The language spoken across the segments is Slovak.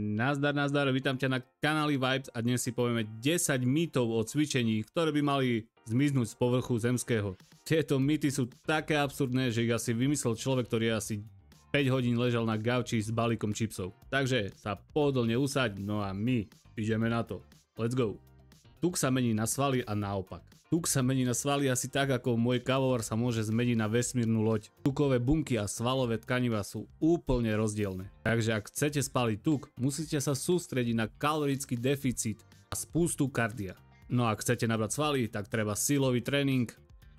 Nazdar, vítam ťa na kanáli Vibes a dnes si povieme 10 mýtov o cvičení, ktoré by mali zmiznúť z povrchu zemského. Tieto mýty sú také absurdné, že ich asi vymyslel človek, ktorý asi 5 hodín ležal na gauči s balíkom čipsov. Takže sa pohodlne usaď, no a my ideme na to. Let's go. Tuk sa mení na svaly a naopak. Tuk sa mení na svaly asi tak, ako môj kávovar sa môže zmeniť na vesmírnu loď. Tukové bunky a svalové tkaniva sú úplne rozdielne. Takže ak chcete spáliť tuk, musíte sa sústrediť na kalorický deficit a spústu kardia. No a ak chcete nabrať svaly, tak treba silový tréning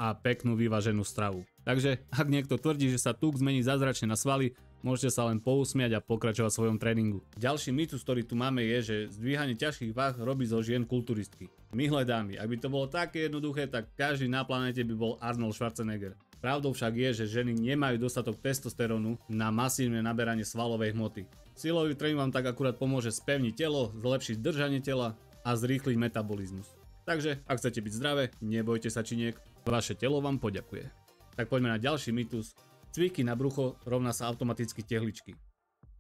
a peknú vyváženú stravu. Takže ak niekto tvrdí, že sa tuk zmení zázračne na svaly, môžete sa len pousmiať a pokračovať v svojom tréningu. Ďalší mýtus, ktorý tu máme, je, že zdvíhanie ťažkých váh robí zo žien kulturistky. Milé dámy, ak by to bolo také jednoduché, tak každý na planete by bol Arnold Schwarzenegger. Pravdou však je, že ženy nemajú dostatok testosterónu na masívne naberanie svalovej hmoty. Silový tréning vám tak akurát pomôže spevniť telo, zlepšiť držanie tela a zrýchliť metabolizmus. Takže ak chcete byť zdravé, nebojte sa činiek, vaše telo vám poďakuje. Tak poďme na ďalší mýtus. Cviky na brucho rovná sa automaticky tehličky.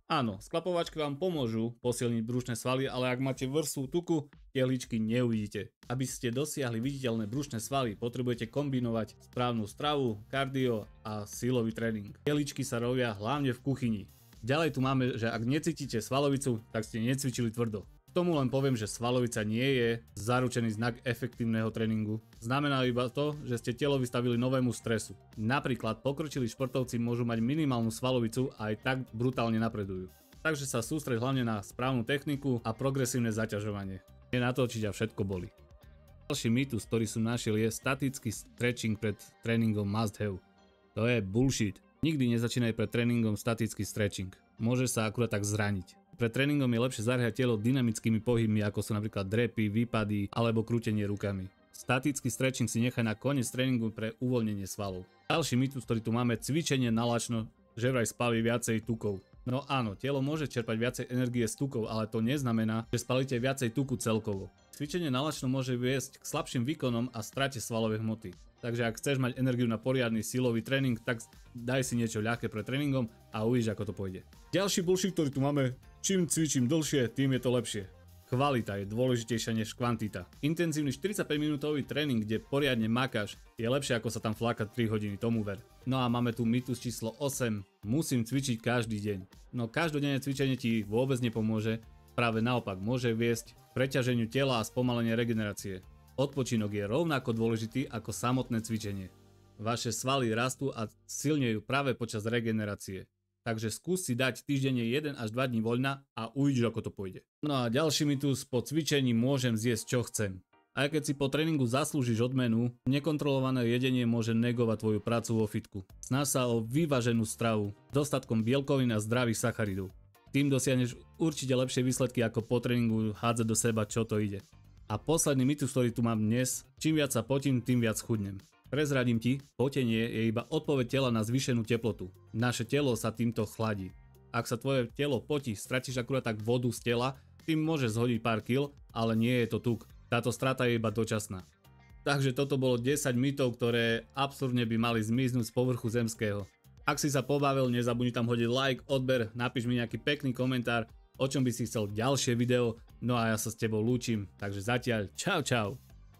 Áno, sklapovačky vám pomôžu posilniť brušné svaly, ale ak máte vrstvu tuku, tehličky neuvidíte. Aby ste dosiahli viditeľné brušné svaly, potrebujete kombinovať správnu stravu, kardio a silový tréning. Tehličky sa robia hlavne v kuchyni. Ďalej tu máme, že ak necítite svalovicu, tak ste necvičili tvrdo. K tomu len poviem, že svalovica nie je zaručený znak efektívneho tréningu. Znamená iba to, že ste telo vystavili novému stresu. Napríklad pokročilí športovci môžu mať minimálnu svalovicu a aj tak brutálne napredujú. Takže sa sústreď hlavne na správnu techniku a progresívne zaťažovanie. Nenatočiť a všetko boli. Ďalší mýtus, ktorý som našiel, je statický stretching pred tréningom must have. To je bullshit. Nikdy nezačínaj pred tréningom statický stretching. Môže sa akurát tak zraniť. Pred tréningom je lepšie zariať telo dynamickými pohybmi, ako sú napríklad drepy, výpady alebo krútenie rukami. Statický stretching si nechaj na koniec tréningu pre uvoľnenie svalov. Ďalší mýtus, ktorý tu máme, cvičenie na lačno, že vraj spálí viacej tukov. No áno, telo môže čerpať viacej energie z tukov, ale to neznamená, že spálite viacej tuku celkovo. Cvičenie na lačno môže viesť k slabším výkonom a strate svalovej hmoty. Takže ak chceš mať energiu na poriadny silový tréning, tak daj si niečo ľahké pred tréningom a uvidíš, ako to pôjde. Ďalší bullshit, ktorý tu máme, čím cvičím dlhšie, tým je to lepšie. Kvalita je dôležitejšia než kvantita. Intenzívny 45-minútový tréning, kde poriadne makáš, je lepšie ako sa tam flákať 3 hodiny, tomu ver. No a máme tu mýtus číslo 8. Musím cvičiť každý deň. No každodenné cvičenie ti vôbec nepomôže, práve naopak môže viesť k preťaženiu tela a spomalenie regenerácie. Odpočinok je rovnako dôležitý ako samotné cvičenie. Vaše svaly rastú a silnejú práve počas regenerácie. Takže skús si dať týždenne 1 až 2 dní voľna a uvidíš, ako to pôjde. No a ďalší mýtus, po cvičení môžem zjesť čo chcem. Aj keď si po tréningu zaslúžiš odmenu, nekontrolované jedenie môže negovať tvoju prácu vo fitku. Snaž sa o vyváženú stravu, dostatkom bielkovín a zdravých sacharidov. Tým dosiahneš určite lepšie výsledky ako po tréningu hádzať do seba, čo to ide. A posledný mýtus, ktorý tu mám dnes, čím viac sa potím, tým viac chudnem. Prezradím ti, potenie je iba odpoveď tela na zvýšenú teplotu. Naše telo sa týmto chladí. Ak sa tvoje telo potí, stratíš akurát tak vodu z tela, tým môžeš zhodiť pár kil, ale nie je to tuk. Táto strata je iba dočasná. Takže toto bolo 10 mýtov, ktoré absurdne by mali zmiznúť z povrchu zemského. Ak si sa pobavil, nezabudni tam hodiť like, odber, napíš mi nejaký pekný komentár, o čom by si chcel ďalšie video, no a ja sa s tebou lúčim, takže zatiaľ čau.